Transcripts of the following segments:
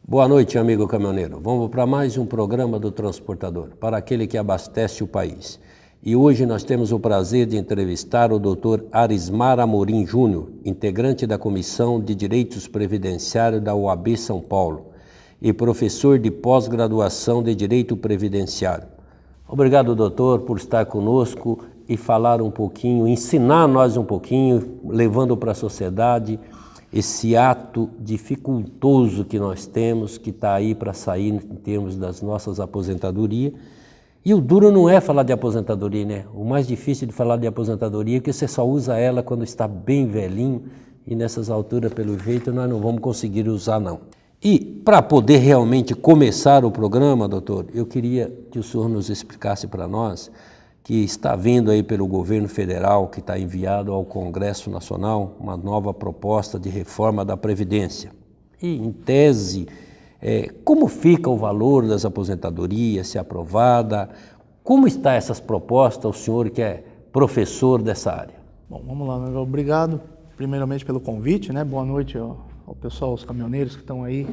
Boa noite, amigo caminhoneiro. Vamos para mais um programa do Transportador, para aquele que abastece o país. E hoje nós temos o prazer de entrevistar o Dr. Arismar Amorim Júnior, integrante da Comissão de Direitos Previdenciários da UAB São Paulo e professor de pós-graduação de Direito Previdenciário. Obrigado, doutor, por estar conosco e falar um pouquinho, ensinar nós um pouquinho, levando para a sociedade esse ato dificultoso que nós temos, que está aí para sair em termos das nossas aposentadorias. E o duro não é falar de aposentadoria, né? O mais difícil de falar de aposentadoria é que você só usa ela quando está bem velhinho e nessas alturas, pelo jeito, nós não vamos conseguir usar, não. E para poder realmente começar o programa, doutor, eu queria que o senhor nos explicasse para nós que está vindo aí pelo governo federal, que está enviado ao Congresso Nacional, uma nova proposta de reforma da Previdência. E, em tese, como fica o valor das aposentadorias, se aprovada? Como está essas propostas, o senhor que é professor dessa área? Bom, vamos lá, obrigado primeiramente pelo convite, né? Boa noite ao pessoal, aos caminhoneiros que estão aí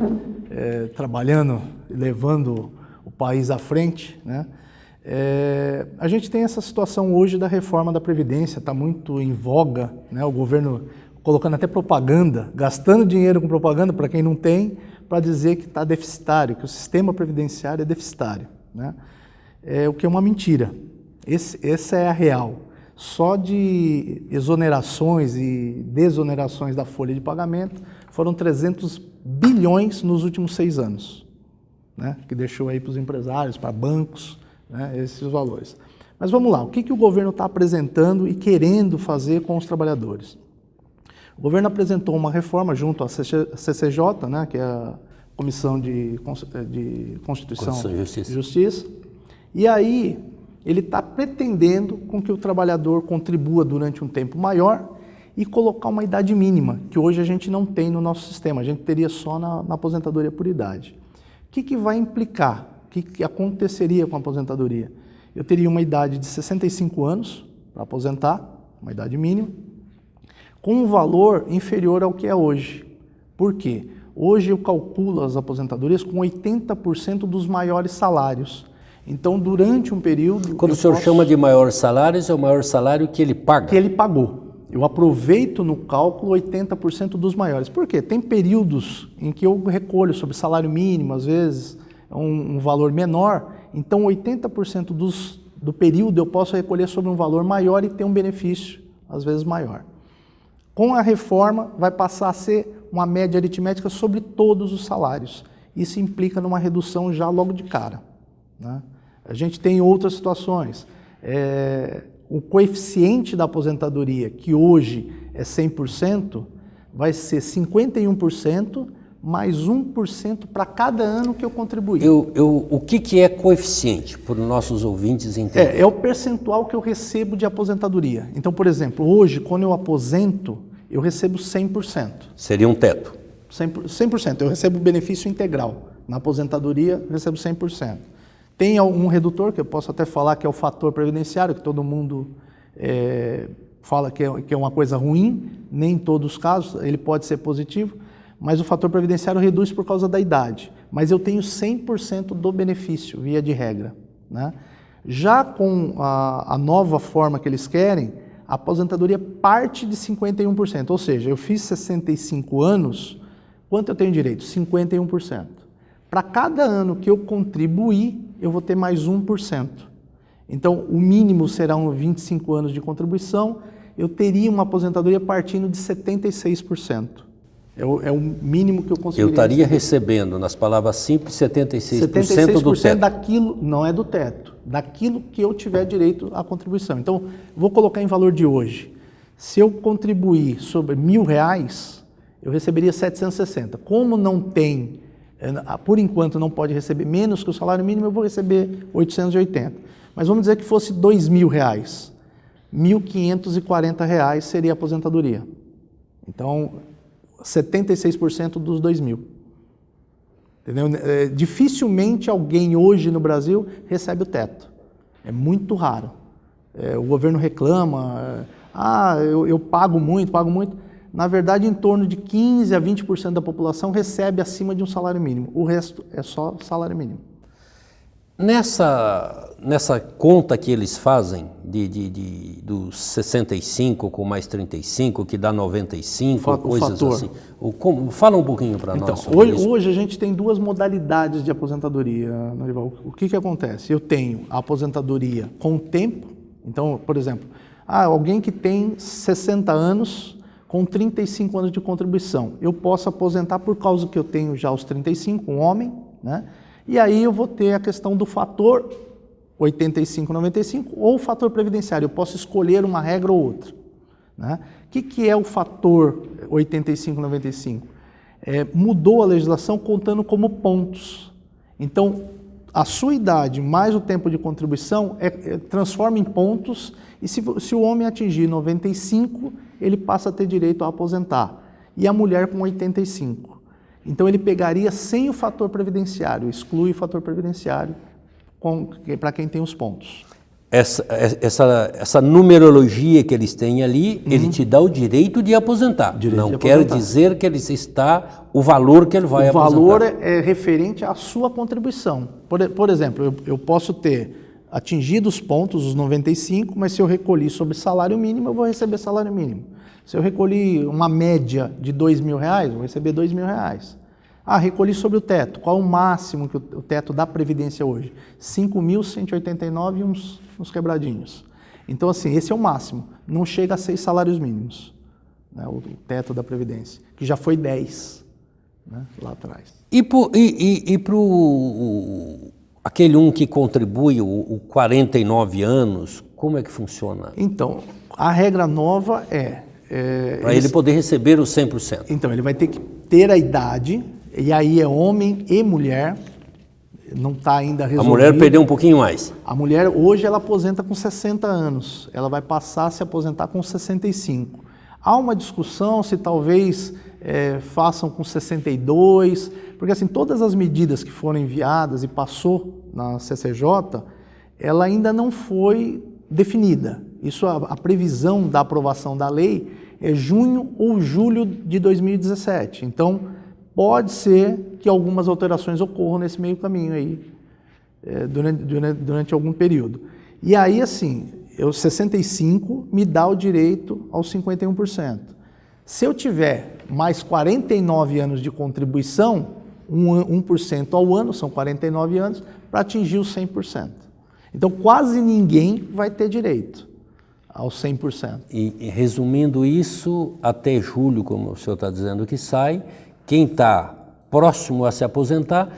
trabalhando, levando o país à frente, né? A gente tem essa situação hoje da reforma da Previdência, está muito em voga, né? O governo colocando até propaganda, gastando dinheiro com propaganda para quem não tem, para dizer que está deficitário, que o sistema previdenciário é deficitário, né? O que é uma mentira. Essa é a real. Só de exonerações e desonerações da folha de pagamento foram 300 bilhões nos últimos 6 anos, né? Que deixou aí para os empresários, para bancos, né, esses valores. Mas vamos lá, o que o governo está apresentando e querendo fazer com os trabalhadores? O governo apresentou uma reforma junto à CCJ, né, que é a Comissão de Constituição e Justiça, e aí ele está pretendendo com que o trabalhador contribua durante um tempo maior e colocar uma idade mínima, que hoje a gente não tem no nosso sistema, a gente teria só na aposentadoria por idade. O que vai implicar? O que aconteceria com a aposentadoria? Eu teria uma idade de 65 anos para aposentar, uma idade mínima, com um valor inferior ao que é hoje. Por quê? Hoje eu calculo as aposentadorias com 80% dos maiores salários. Então, durante um período... Quando o senhor chama de maiores salários, é o maior salário que ele paga? Que ele pagou. Eu aproveito no cálculo 80% dos maiores. Por quê? Tem períodos em que eu recolho sobre salário mínimo, às vezes um valor menor, então 80% do período eu posso recolher sobre um valor maior e ter um benefício, às vezes maior. Com a reforma, vai passar a ser uma média aritmética sobre todos os salários. Isso implica numa redução já logo de cara, né? A gente tem outras situações. O coeficiente da aposentadoria, que hoje é 100%, vai ser 51%, mais 1% para cada ano que eu contribuir. O que é coeficiente, para os nossos ouvintes entenderem? É o percentual que eu recebo de aposentadoria. Então, por exemplo, hoje, quando eu aposento, eu recebo 100%. Seria um teto? 100%. Eu recebo o benefício integral. Na aposentadoria, eu recebo 100%. Tem um redutor, que eu posso até falar que é o fator previdenciário, que todo mundo fala que é uma coisa ruim, nem em todos os casos, ele pode ser positivo, mas o fator previdenciário reduz por causa da idade. Mas eu tenho 100% do benefício, via de regra, né? Já com a nova forma que eles querem, a aposentadoria parte de 51%, ou seja, eu fiz 65 anos, quanto eu tenho direito? 51%. Para cada ano que eu contribuir, eu vou ter mais 1%. Então, o mínimo serão 25 anos de contribuição, eu teria uma aposentadoria partindo de 76%. É o mínimo que eu conseguiria. Eu estaria recebendo, nas palavras simples, 76% do teto. Daquilo, não é do teto, daquilo que eu tiver direito à contribuição. Então, vou colocar em valor de hoje. Se eu contribuir sobre R$1.000, eu receberia 760. Como não tem, por enquanto não pode receber menos que o salário mínimo, eu vou receber 880. Mas vamos dizer que fosse R$2.000. R$1.540 seria a aposentadoria. Então, 76% dos 2.000. Entendeu? Dificilmente alguém hoje no Brasil recebe o teto. É muito raro. O governo reclama, eu pago muito, Na verdade, em torno de 15% a 20% da população recebe acima de um salário mínimo. O resto é só salário mínimo. Nessa conta que eles fazem dos 65 com mais 35, que dá 95, coisas assim. Fala um pouquinho para nós sobre isso. Hoje a gente tem duas modalidades de aposentadoria, Norival. O que acontece? Eu tenho a aposentadoria com tempo. Então, por exemplo, alguém que tem 60 anos com 35 anos de contribuição. Eu posso aposentar por causa que eu tenho já os 35, um homem, né? E aí eu vou ter a questão do fator 85-95 ou o fator previdenciário. Eu posso escolher uma regra ou outra, né? O que é o fator 85-95? Mudou a legislação contando como pontos. Então, a sua idade mais o tempo de contribuição transforma em pontos, e se o homem atingir 95, ele passa a ter direito a aposentar, e a mulher com 85. Então ele pegaria sem o fator previdenciário, exclui o fator previdenciário para quem tem os pontos. Essa numerologia que eles têm ali, ele te dá o direito de aposentar. Não quer dizer que ele está o valor que ele vai aposentar. O valor é referente à sua contribuição. Por exemplo, eu posso ter atingido os pontos, os 95, mas se eu recolhi sobre salário mínimo, eu vou receber salário mínimo. Se eu recolhi uma média de R$2.000, eu vou receber R$2.000. Recolhi sobre o teto. Qual o máximo que o teto da Previdência hoje? 5.189 e uns quebradinhos. Então, assim, esse é o máximo. Não chega a 6 salários mínimos, né, o teto da Previdência, que já foi 10, né, lá atrás. E para aquele que contribui, o 49 anos, como é que funciona? Então, a regra nova para ele poder receber os 100%. Então, ele vai ter que ter a idade, e aí é homem e mulher, não está ainda resolvido. A mulher perdeu um pouquinho mais. A mulher, hoje, ela aposenta com 60 anos, ela vai passar a se aposentar com 65. Há uma discussão se talvez façam com 62, porque assim, todas as medidas que foram enviadas e passou na CCJ, ela ainda não foi definida. Isso, a previsão da aprovação da lei é junho ou julho de 2017. Então, pode ser que algumas alterações ocorram nesse meio caminho aí, durante algum período. E aí, assim, 65 me dá o direito aos 51%. Se eu tiver mais 49 anos de contribuição, 1% ao ano, são 49 anos, para atingir os 100%. Então, quase ninguém vai ter direito aos 100%. E resumindo isso, até julho, como o senhor está dizendo que sai, quem está próximo a se aposentar,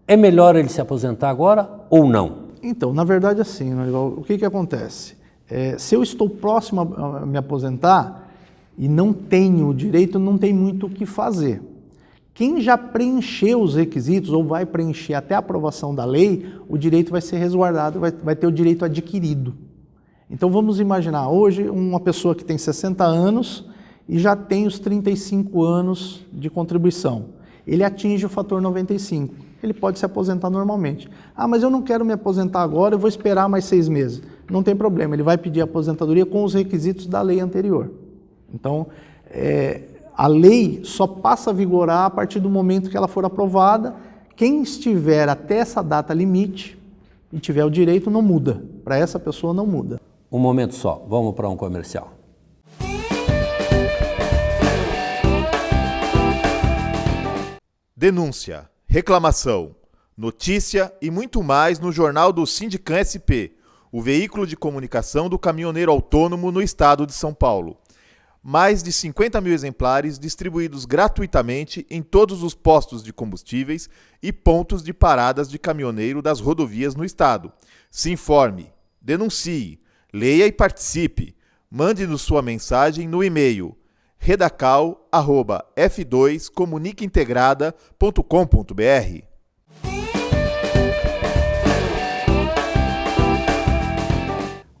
é melhor ele se aposentar agora ou não? Então, na verdade, assim, o que acontece? Se eu estou próximo a me aposentar e não tenho o direito, não tem muito o que fazer. Quem já preencheu os requisitos ou vai preencher até a aprovação da lei, o direito vai ser resguardado, vai ter o direito adquirido. Então vamos imaginar, hoje uma pessoa que tem 60 anos e já tem os 35 anos de contribuição. Ele atinge o fator 95, ele pode se aposentar normalmente. Mas eu não quero me aposentar agora, eu vou esperar mais 6 meses. Não tem problema, ele vai pedir aposentadoria com os requisitos da lei anterior. Então, a lei só passa a vigorar a partir do momento que ela for aprovada. Quem estiver até essa data limite e tiver o direito, não muda. Para essa pessoa, não muda. Um momento só, vamos para um comercial. Denúncia, reclamação, notícia e muito mais no Jornal do Sindicam SP, o veículo de comunicação do caminhoneiro autônomo no estado de São Paulo. Mais de 50 mil exemplares distribuídos gratuitamente em todos os postos de combustíveis e pontos de paradas de caminhoneiro das rodovias no estado. Se informe, denuncie, leia e participe. Mande-nos sua mensagem no e-mail redacal@f2comunicaintegrada.com.br.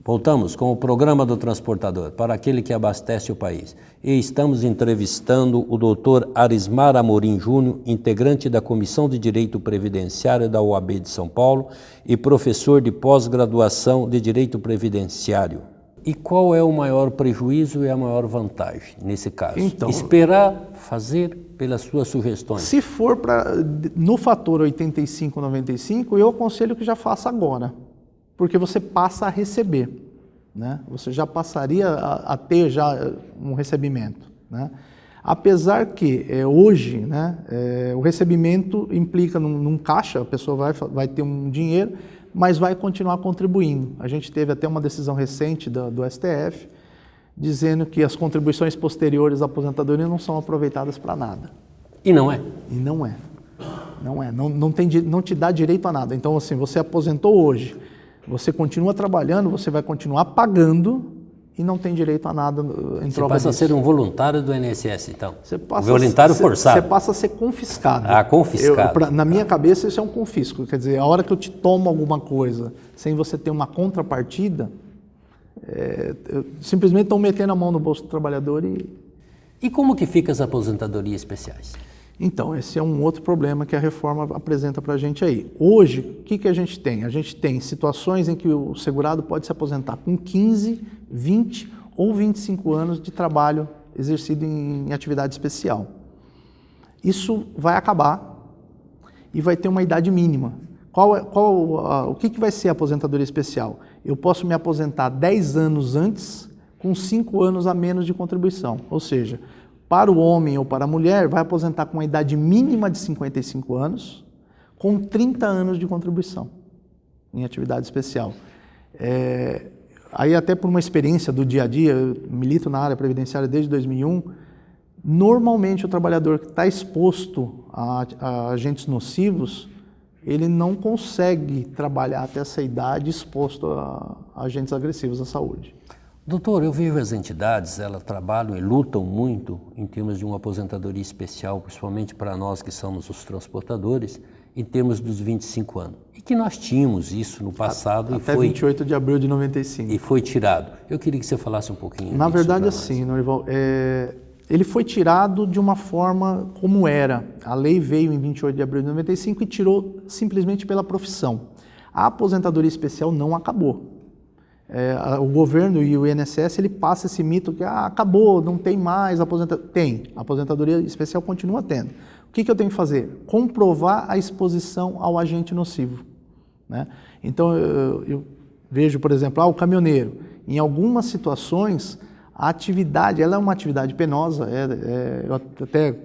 Voltamos com o programa do Transportador, para aquele que abastece o país. E estamos entrevistando o Dr. Arismar Amorim Júnior, integrante da Comissão de Direito Previdenciário da OAB de São Paulo e professor de pós-graduação de Direito Previdenciário. E qual é o maior prejuízo e a maior vantagem nesse caso? Então, esperar fazer pelas suas sugestões. Se for no fator 85-95, eu aconselho que já faça agora, porque você passa a receber, né? Você já passaria a ter já um recebimento, né? Apesar que hoje, né, o recebimento implica num caixa, a pessoa vai ter um dinheiro, mas vai continuar contribuindo. A gente teve até uma decisão recente do STF, dizendo que as contribuições posteriores à aposentadoria não são aproveitadas para nada. E não é? E não é. Não é. Não te dá direito a nada. Então, assim, você aposentou hoje, você continua trabalhando, você vai continuar pagando e não tem direito a nada em troca disso. Você passa a ser um voluntário do INSS, então? Voluntário forçado. Você passa a ser confiscado. Ah, confiscado. Na minha cabeça, isso é um confisco. Quer dizer, a hora que eu te tomo alguma coisa sem você ter uma contrapartida, simplesmente estão metendo a mão no bolso do trabalhador E como que ficam as aposentadorias especiais? Então, esse é um outro problema que a reforma apresenta para a gente aí. Hoje, o que a gente tem? A gente tem situações em que o segurado pode se aposentar com 15, 20 ou 25 anos de trabalho exercido em atividade especial. Isso vai acabar e vai ter uma idade mínima. O que vai ser a aposentadoria especial? Eu posso me aposentar 10 anos antes com 5 anos a menos de contribuição, ou seja, para o homem ou para a mulher, vai aposentar com uma idade mínima de 55 anos, com 30 anos de contribuição em atividade especial. Aí até por uma experiência do dia a dia, eu milito na área previdenciária desde 2001, normalmente o trabalhador que está exposto a agentes nocivos, ele não consegue trabalhar até essa idade exposto a agentes agressivos à saúde. Doutor, eu vejo as entidades, elas trabalham e lutam muito em termos de uma aposentadoria especial, principalmente para nós que somos os transportadores, em termos dos 25 anos. E que nós tínhamos isso no passado até 28 de abril de 95. E foi tirado. Eu queria que você falasse um pouquinho Na verdade, assim, Norival, ele foi tirado de uma forma como era. A lei veio em 28 de abril de 95 e tirou simplesmente pela profissão. A aposentadoria especial não acabou. O governo e o INSS, ele passa esse mito que acabou, não tem mais aposentadoria. Tem, a aposentadoria especial continua tendo. O que eu tenho que fazer? Comprovar a exposição ao agente nocivo, né? Então, eu vejo, por exemplo, o caminhoneiro. Em algumas situações, a atividade, ela é uma atividade penosa. Eu até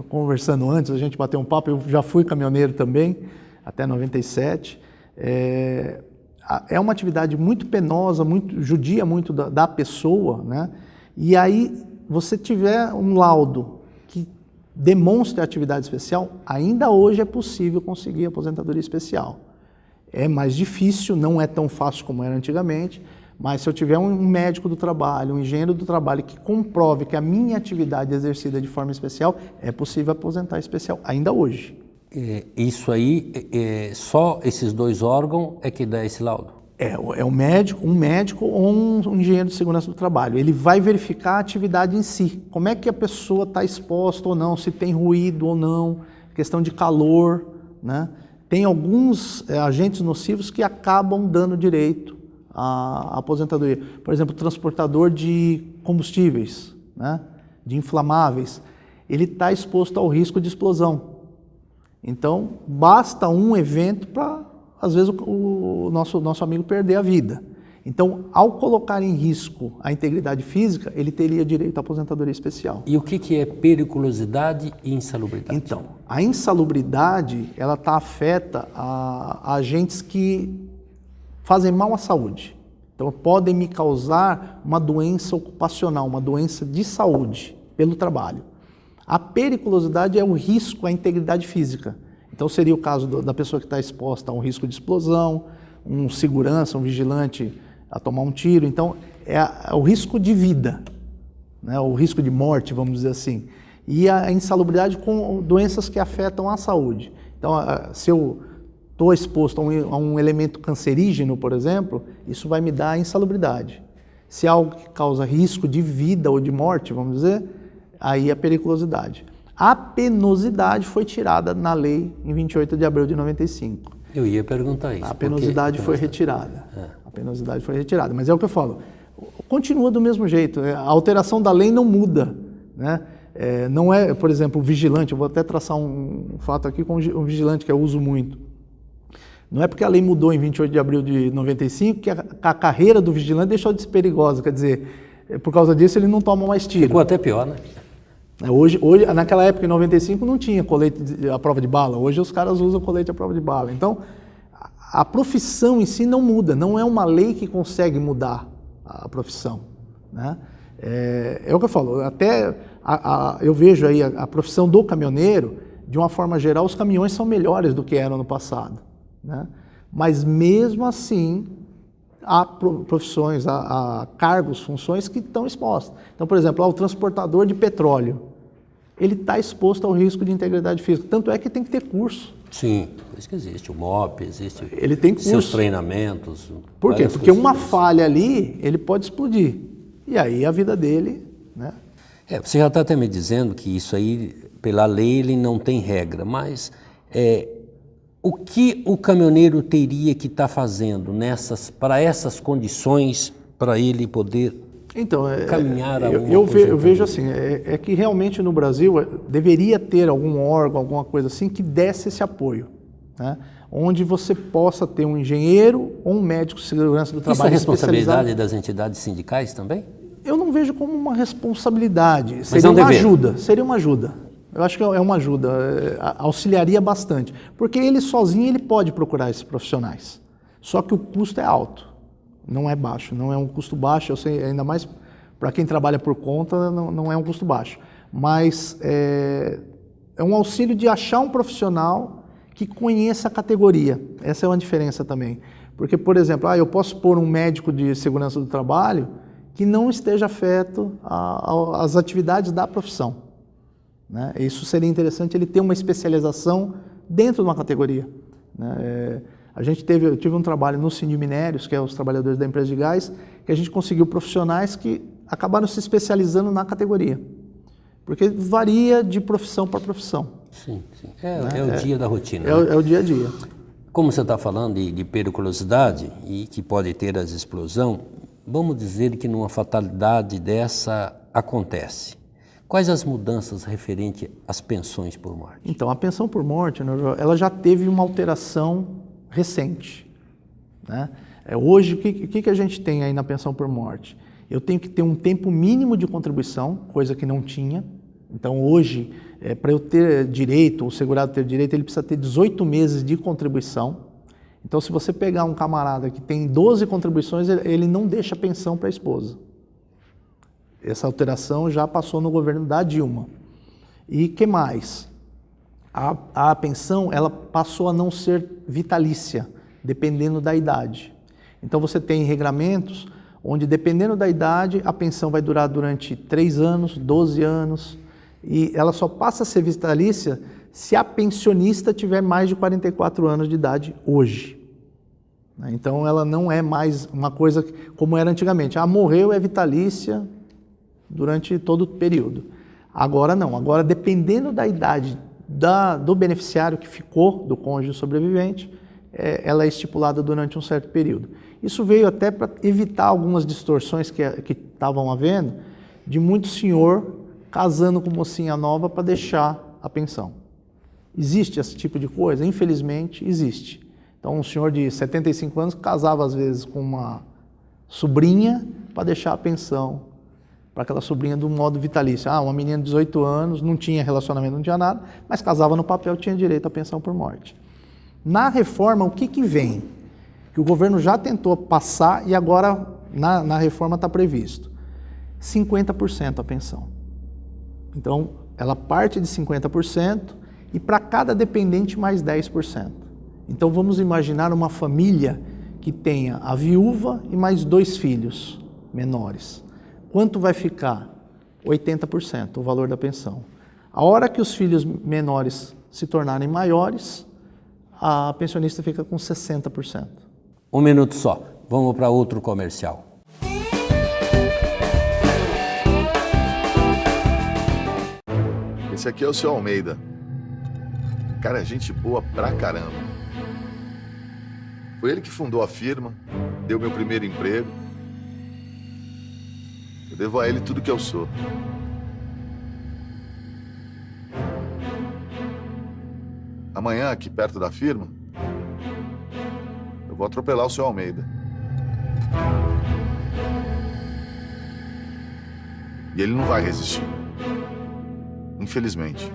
conversando antes, a gente bateu um papo, eu já fui caminhoneiro também, até 97. É uma atividade muito penosa, judia muito da pessoa, né? E aí, você tiver um laudo que demonstre a atividade especial, ainda hoje é possível conseguir aposentadoria especial. É mais difícil, não é tão fácil como era antigamente, mas se eu tiver um médico do trabalho, um engenheiro do trabalho que comprove que a minha atividade é exercida de forma especial, é possível aposentar especial, ainda hoje. Isso aí, só esses dois órgãos é que dá esse laudo? Um médico ou um engenheiro de segurança do trabalho. Ele vai verificar a atividade em si. Como é que a pessoa está exposta ou não, se tem ruído ou não, questão de calor, né? Tem alguns agentes nocivos que acabam dando direito à aposentadoria. Por exemplo, transportador de combustíveis, né? De inflamáveis. Ele está exposto ao risco de explosão. Então, basta um evento para, às vezes, o nosso amigo perder a vida. Então, ao colocar em risco a integridade física, ele teria direito à aposentadoria especial. E o que é periculosidade e insalubridade? Então, a insalubridade, ela está afeta a agentes que fazem mal à saúde. Então, podem me causar uma doença ocupacional, uma doença de saúde pelo trabalho. A periculosidade é o risco à integridade física. Então, seria o caso da pessoa que está exposta a um risco de explosão, um segurança, um vigilante a tomar um tiro. Então, é o risco de vida, né? O risco de morte, vamos dizer assim. E a insalubridade com doenças que afetam a saúde. Então, se eu estou exposto a um elemento cancerígeno, por exemplo, isso vai me dar insalubridade. Se é algo que causa risco de vida ou de morte, vamos dizer, aí a periculosidade. A penosidade foi tirada na lei em 28 de abril de 95. Eu ia perguntar isso. A penosidade foi retirada. A penosidade foi retirada. Mas é o que eu falo. Continua do mesmo jeito. A alteração da lei não muda, né? Não é, por exemplo, o vigilante. Eu vou até traçar um fato aqui com um vigilante que eu uso muito. Não é porque a lei mudou em 28 de abril de 95 que a carreira do vigilante deixou de ser perigosa. Quer dizer, por causa disso ele não toma mais tiro. Ficou até pior, né? Hoje, naquela época, em 95, não tinha colete à prova de bala. Hoje os caras usam colete à prova de bala. Então, a profissão em si não muda. Não é uma lei que consegue mudar a profissão, né? É o que eu falo. Até eu vejo aí a profissão do caminhoneiro, de uma forma geral, os caminhões são melhores do que eram no passado, né? Mas mesmo assim, há profissões, há cargos, funções que estão expostas. Então, por exemplo, o transportador de petróleo, ele está exposto ao risco de integridade física. Tanto é que tem que ter curso. Sim, por isso que existe o MOP, existe ele tem curso. Seus treinamentos. Por quê? Porque uma falha ali, ele pode explodir. E aí a vida dele, né? Você já está até me dizendo que isso aí, pela lei, ele não tem regra, mas o que o caminhoneiro teria que estar fazendo para essas condições, para ele poder caminhar a uma eu vejo assim, que realmente no Brasil deveria ter algum órgão, alguma coisa assim, que desse esse apoio, né? Onde você possa ter um engenheiro ou um médico de segurança do trabalho. Isso é responsabilidade das entidades sindicais também? Eu não vejo como uma responsabilidade, Mas seria uma ajuda, Eu acho que é uma ajuda, auxiliaria bastante, porque ele sozinho ele pode procurar esses profissionais, só que o custo é alto, não é baixo, não é um custo baixo, eu sei, ainda mais para quem trabalha por conta, não é um custo baixo, mas é um auxílio de achar um profissional que conheça a categoria, essa é uma diferença também, porque, por exemplo, eu posso pôr um médico de segurança do trabalho que não esteja afeto às atividades da profissão, né? Isso seria interessante, ele ter uma especialização dentro de uma categoria, né? Eu tive um trabalho no Sindiminérios, que é os trabalhadores da empresa de gás, que a gente conseguiu profissionais que acabaram se especializando na categoria, porque varia de profissão para profissão. Sim, sim. É o dia da rotina. É o dia a dia. Como você está falando de periculosidade e que pode ter as explosões, vamos dizer que numa fatalidade dessa acontece. Quais as mudanças referentes às pensões por morte? Então, a pensão por morte, ela já teve uma alteração recente, né? Hoje, o que a gente tem aí na pensão por morte? Eu tenho que ter um tempo mínimo de contribuição, coisa que não tinha. Então, hoje, para eu ter direito, o segurado ter direito, ele precisa ter 18 meses de contribuição. Então, se você pegar um camarada que tem 12 contribuições, ele não deixa pensão para a esposa. Essa alteração já passou no governo da Dilma. E que mais? A pensão, ela passou a não ser vitalícia, dependendo da idade. Então, você tem regramentos onde, dependendo da idade, a pensão vai durar durante 3 anos, 12 anos, e ela só passa a ser vitalícia se a pensionista tiver mais de 44 anos de idade hoje. Então, ela não é mais uma coisa como era antigamente. Morreu, é vitalícia durante todo o período. Agora não. Agora, dependendo da idade do beneficiário que ficou, do cônjuge sobrevivente, ela é estipulada durante um certo período. Isso veio até para evitar algumas distorções que estavam havendo, de muito senhor casando com mocinha nova para deixar a pensão. Existe esse tipo de coisa? Infelizmente, existe. Então, um senhor de 75 anos casava, às vezes, com uma sobrinha para deixar a pensão para aquela sobrinha do modo vitalício. Uma menina de 18 anos, não tinha relacionamento, não tinha nada, mas casava no papel, tinha direito à pensão por morte. Na reforma, o que vem? Que o governo já tentou passar e agora na reforma está previsto 50% a pensão. Então, ela parte de 50% e para cada dependente mais 10%. Então, vamos imaginar uma família que tenha a viúva e mais 2 filhos menores. Quanto vai ficar? 80% o valor da pensão. A hora que os filhos menores se tornarem maiores, a pensionista fica com 60%. Um minuto só. Vamos para outro comercial. Esse aqui é o seu Almeida. Cara, é gente boa pra caramba. Foi ele que fundou a firma, deu meu primeiro emprego. Eu devo a ele tudo que eu sou. Amanhã, aqui perto da firma, eu vou atropelar o seu Almeida. E ele não vai resistir. Infelizmente.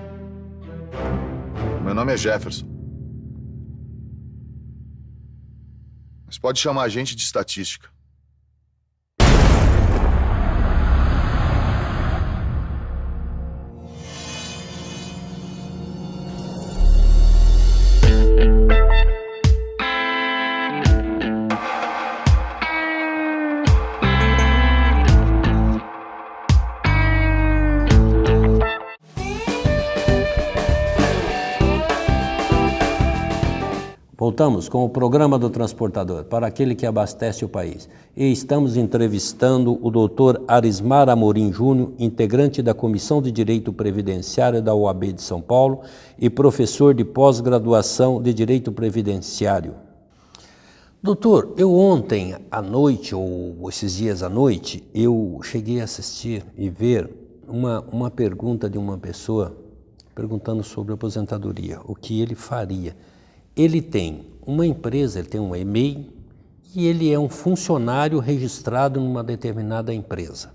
Meu nome é Jefferson. Mas pode chamar a gente de estatística. Voltamos com o programa do Transportador, para aquele que abastece o país. E estamos entrevistando o Dr. Arismar Amorim Júnior, integrante da Comissão de Direito Previdenciário da UAB de São Paulo e professor de pós-graduação de Direito Previdenciário. Doutor, eu ontem à noite, ou esses dias à noite, eu cheguei a assistir e ver uma pergunta de uma pessoa perguntando sobre aposentadoria, o que ele faria. Ele tem uma empresa, ele tem um EMEI e ele é um funcionário registrado numa determinada empresa.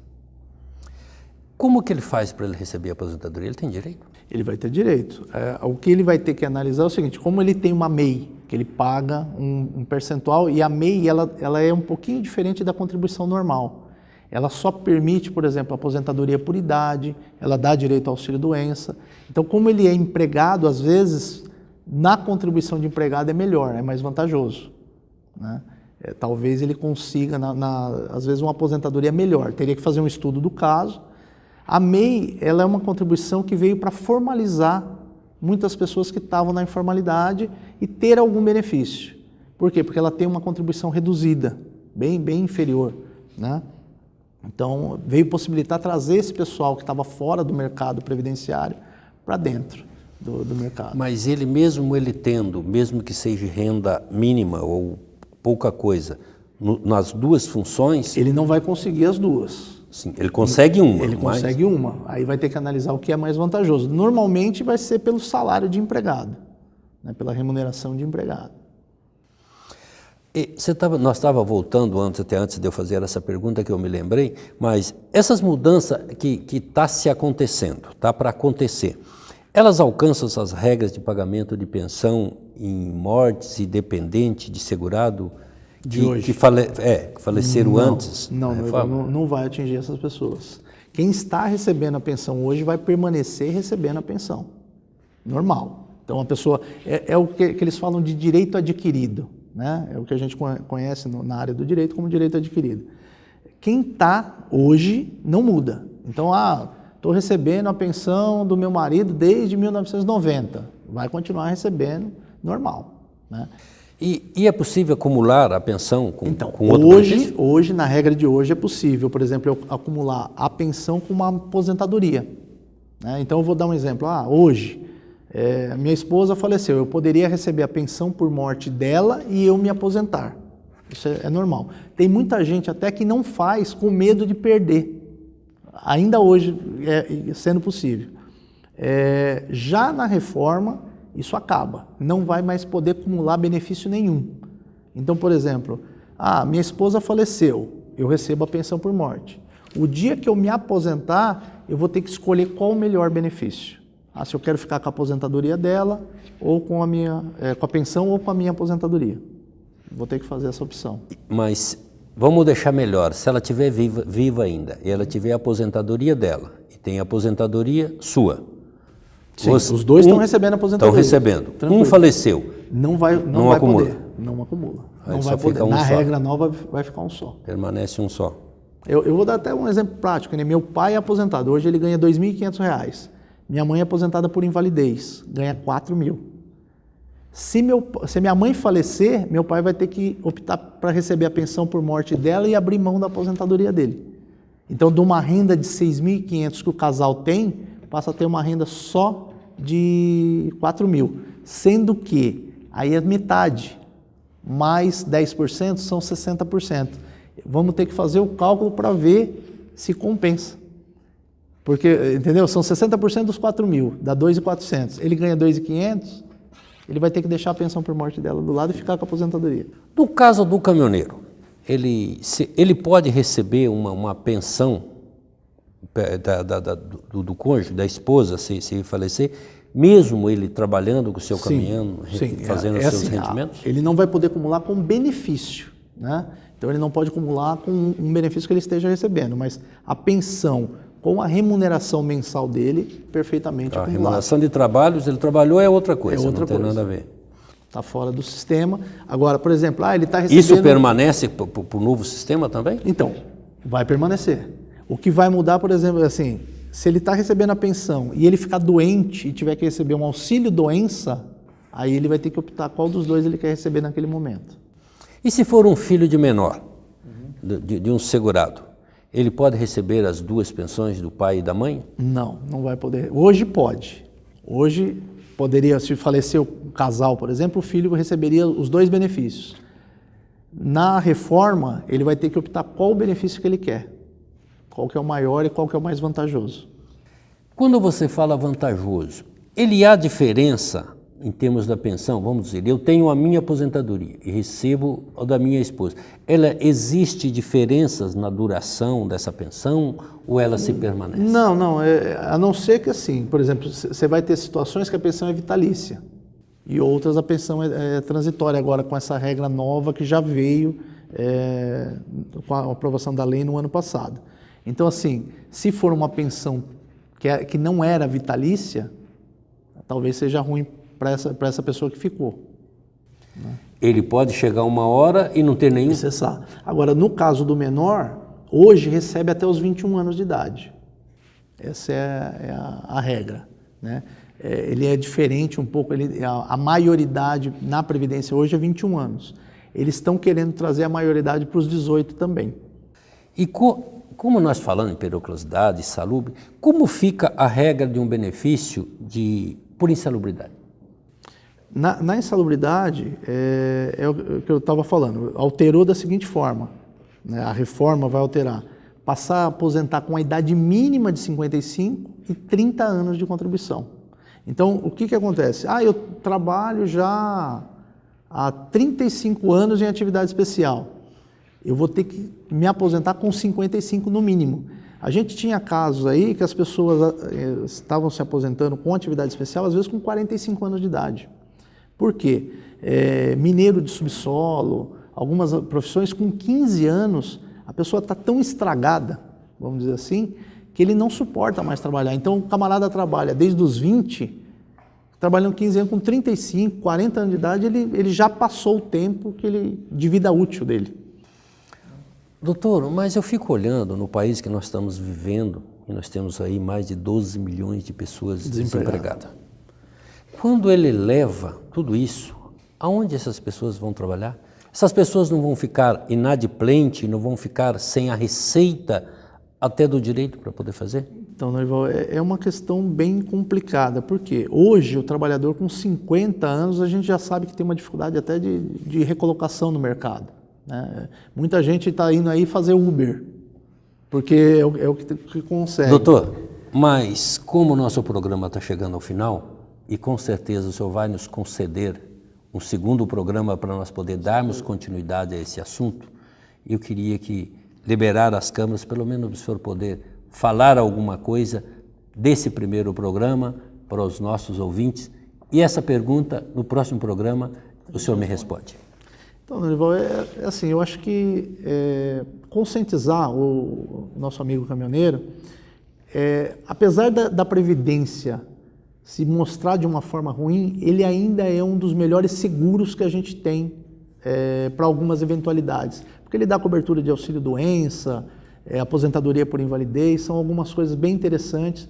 Como que ele faz para ele receber a aposentadoria? Ele tem direito? Ele vai ter direito. O que ele vai ter que analisar é o seguinte, como ele tem uma MEI, que ele paga um percentual, e a MEI ela é um pouquinho diferente da contribuição normal. Ela só permite, por exemplo, a aposentadoria por idade, ela dá direito ao auxílio-doença. Então, como ele é empregado, às vezes, na contribuição de empregado é melhor, é mais vantajoso, né? Talvez ele consiga, às vezes, uma aposentadoria melhor. Teria que fazer um estudo do caso. A MEI, ela é uma contribuição que veio para formalizar muitas pessoas que estavam na informalidade e ter algum benefício. Por quê? Porque ela tem uma contribuição reduzida, bem inferior, né? Então, veio possibilitar trazer esse pessoal que estava fora do mercado previdenciário para dentro do mercado. Mas ele mesmo tendo, mesmo que seja renda mínima ou pouca coisa, nas duas funções... Ele não vai conseguir as duas. Sim, ele consegue uma. Ele consegue uma, aí vai ter que analisar o que é mais vantajoso. Normalmente vai ser pelo salário de empregado, né, pela remuneração de empregado. Nós estávamos voltando até antes de eu fazer essa pergunta que eu me lembrei, mas essas mudanças que está se acontecendo, está para acontecer, elas alcançam as regras de pagamento de pensão em mortes e dependente de segurado que faleceram antes? Não vai atingir essas pessoas. Quem está recebendo a pensão hoje vai permanecer recebendo a pensão. Normal. Então a pessoa, é o que eles falam de direito adquirido, né? É o que a gente conhece na área do direito como direito adquirido. Quem está hoje não muda. Então, estou recebendo a pensão do meu marido desde 1990. Vai continuar recebendo normal, né? E é possível acumular a pensão com outro benefício? Hoje, na regra de hoje, é possível, por exemplo, eu acumular a pensão com uma aposentadoria, né? Então, eu vou dar um exemplo. Hoje, minha esposa faleceu, eu poderia receber a pensão por morte dela e eu me aposentar. Isso é normal. Tem muita gente até que não faz com medo de perder. Ainda hoje, sendo possível. Já na reforma, isso acaba. Não vai mais poder acumular benefício nenhum. Então, por exemplo, minha esposa faleceu, eu recebo a pensão por morte. O dia que eu me aposentar, eu vou ter que escolher qual o melhor benefício. Se eu quero ficar com a aposentadoria dela, ou com a pensão, ou com a minha aposentadoria. Vou ter que fazer essa opção. Mas vamos deixar melhor, se ela estiver viva ainda, e ela tiver a aposentadoria dela, e tem a aposentadoria sua. Sim, os dois estão recebendo a aposentadoria. Estão recebendo. Tranquilo. Um faleceu. Não vai acumula. poder. Não acumula. Aí não só vai poder. fica um Na só. regra nova vai ficar um só. Permanece um só. Eu vou dar até um exemplo prático, né? Meu pai é aposentado, hoje ele ganha R$ 2.500. Minha mãe é aposentada por invalidez, ganha R$ 4.000. Se minha mãe falecer, meu pai vai ter que optar para receber a pensão por morte dela e abrir mão da aposentadoria dele. Então, de uma renda de R$ 6.500 que o casal tem, passa a ter uma renda só de R$ 4.000. Sendo que aí é metade, mais 10% são 60%. Vamos ter que fazer o cálculo para ver se compensa. Porque, entendeu? São 60% dos 4 mil, dá 2.400. Ele ganha 2.500, ele vai ter que deixar a pensão por morte dela do lado e ficar com a aposentadoria. No caso do caminhoneiro, ele pode receber uma pensão do cônjuge, da esposa, se falecer, mesmo ele trabalhando com o seu caminhão, fazendo os seus rendimentos? Ele não vai poder acumular com benefício, né? Então ele não pode acumular com um benefício que ele esteja recebendo, mas a pensão com a remuneração mensal dele, perfeitamente acumulada. A remuneração de trabalhos, ele trabalhou é outra coisa, é outra não tem coisa. nada a ver. Está fora do sistema. Agora, por exemplo, ele está recebendo... Isso permanece para o novo sistema também? Então, vai permanecer. O que vai mudar, por exemplo, assim, se ele está recebendo a pensão e ele ficar doente e tiver que receber um auxílio-doença, aí ele vai ter que optar qual dos dois ele quer receber naquele momento. E se for um filho de menor, de um segurado, ele pode receber as duas pensões do pai e da mãe? Não, não vai poder. Hoje pode. Hoje poderia, se falecer o casal, por exemplo, o filho receberia os dois benefícios. Na reforma, ele vai ter que optar qual o benefício que ele quer. Qual que é o maior e qual que é o mais vantajoso. Quando você fala vantajoso, ele há diferença em termos da pensão? Vamos dizer, eu tenho a minha aposentadoria e recebo a da minha esposa. Existe diferenças na duração dessa pensão ou ela se permanece? Não, a não ser que assim, por exemplo, você vai ter situações que a pensão é vitalícia e outras a pensão é transitória agora com essa regra nova que já veio com a aprovação da lei no ano passado. Então assim, se for uma pensão que não era vitalícia, talvez seja ruim para essa pessoa que ficou. Né? Ele pode chegar uma hora e não ter nenhum... Cessar. Agora, no caso do menor, hoje recebe até os 21 anos de idade. Essa é a regra. Né? Ele é diferente um pouco, a maioridade na Previdência hoje é 21 anos. Eles estão querendo trazer a maioridade para os 18 também. E como nós falamos em periculosidade, salubre, como fica a regra de um benefício por insalubridade? Na insalubridade, é o que eu estava falando, alterou da seguinte forma, né? A reforma vai alterar, passar a aposentar com a idade mínima de 55 e 30 anos de contribuição. Então, o que acontece? Eu trabalho já há 35 anos em atividade especial, eu vou ter que me aposentar com 55 no mínimo. A gente tinha casos aí que as pessoas estavam se aposentando com atividade especial, às vezes com 45 anos de idade. Por quê? Mineiro de subsolo, algumas profissões com 15 anos, a pessoa está tão estragada, vamos dizer assim, que ele não suporta mais trabalhar. Então o camarada trabalha desde os 20, trabalhando 15 anos, com 35, 40 anos de idade, ele já passou o tempo de vida útil dele. Doutor, mas eu fico olhando no país que nós estamos vivendo, e nós temos aí mais de 12 milhões de pessoas desempregadas. Quando ele leva tudo isso, aonde essas pessoas vão trabalhar? Essas pessoas não vão ficar inadimplentes, não vão ficar sem a receita até do direito para poder fazer? Então, Norival, é uma questão bem complicada, porque hoje o trabalhador com 50 anos, a gente já sabe que tem uma dificuldade até de recolocação no mercado. Né? Muita gente está indo aí fazer Uber, porque é o que consegue. Doutor, mas como o nosso programa está chegando ao final, e com certeza o senhor vai nos conceder um segundo programa para nós poder darmos continuidade a esse assunto, eu queria liberar as câmeras, pelo menos o senhor poder falar alguma coisa desse primeiro programa para os nossos ouvintes. E essa pergunta, no próximo programa, o senhor me responde. Então, Norival, assim, eu acho que conscientizar o nosso amigo caminhoneiro, apesar da Previdência se mostrar de uma forma ruim, ele ainda é um dos melhores seguros que a gente tem para algumas eventualidades. Porque ele dá cobertura de auxílio-doença, aposentadoria por invalidez, são algumas coisas bem interessantes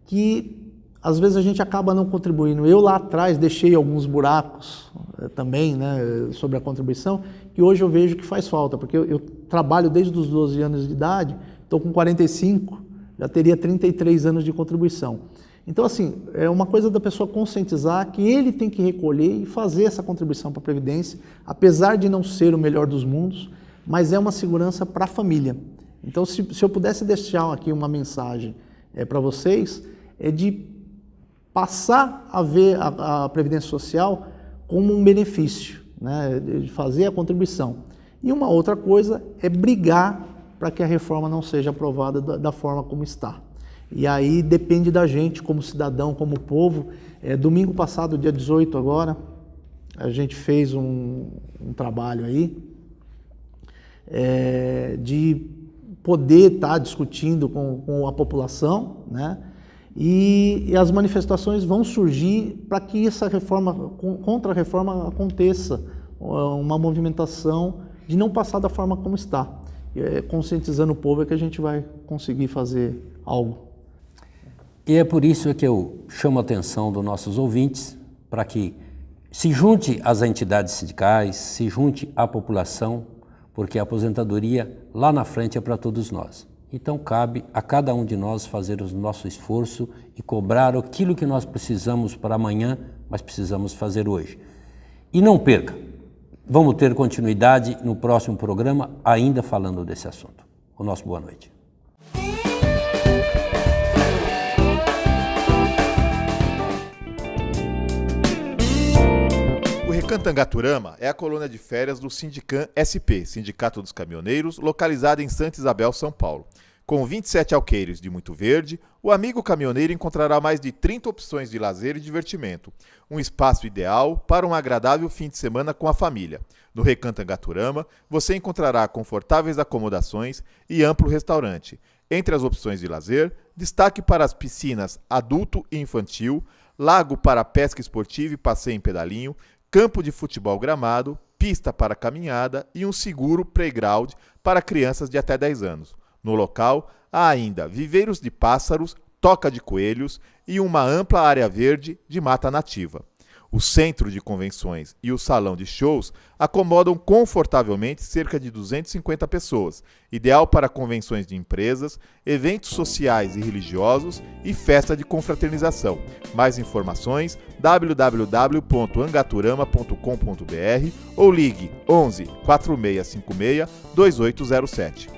que às vezes a gente acaba não contribuindo. Eu lá atrás deixei alguns buracos também, né, sobre a contribuição, que hoje eu vejo que faz falta, porque eu trabalho desde os 12 anos de idade, estou com 45, já teria 33 anos de contribuição. Então, assim, é uma coisa da pessoa conscientizar que ele tem que recolher e fazer essa contribuição para a Previdência, apesar de não ser o melhor dos mundos, mas é uma segurança para a família. Então, se eu pudesse deixar aqui uma mensagem para vocês, é de passar a ver a Previdência Social como um benefício, né, de fazer a contribuição. E uma outra coisa é brigar para que a reforma não seja aprovada da forma como está. E aí depende da gente, como cidadão, como povo. Domingo passado, dia 18 agora, a gente fez um trabalho aí de poder estar discutindo com a população, né? E as manifestações vão surgir para que essa reforma, contra a reforma, aconteça uma movimentação de não passar da forma como está. Conscientizando o povo é que a gente vai conseguir fazer algo. E é por isso que eu chamo a atenção dos nossos ouvintes para que se junte às entidades sindicais, se junte à população, porque a aposentadoria lá na frente é para todos nós. Então cabe a cada um de nós fazer o nosso esforço e cobrar aquilo que nós precisamos para amanhã, mas precisamos fazer hoje. E não perca, vamos ter continuidade no próximo programa ainda falando desse assunto. O nosso boa noite. O Recantangaturama é a colônia de férias do Sindicam SP, Sindicato dos Caminhoneiros, localizada em Santa Isabel, São Paulo. Com 27 alqueires de muito verde, o amigo caminhoneiro encontrará mais de 30 opções de lazer e divertimento. Um espaço ideal para um agradável fim de semana com a família. No Recantangaturama, você encontrará confortáveis acomodações e amplo restaurante. Entre as opções de lazer, destaque para as piscinas adulto e infantil, lago para pesca esportiva e passeio em pedalinho, campo de futebol gramado, pista para caminhada e um seguro playground para crianças de até 10 anos. No local, há ainda viveiros de pássaros, toca de coelhos e uma ampla área verde de mata nativa. O centro de convenções e o salão de shows acomodam confortavelmente cerca de 250 pessoas, ideal para convenções de empresas, eventos sociais e religiosos e festa de confraternização. Mais informações www.angaturama.com.br ou ligue 11 4656 2807.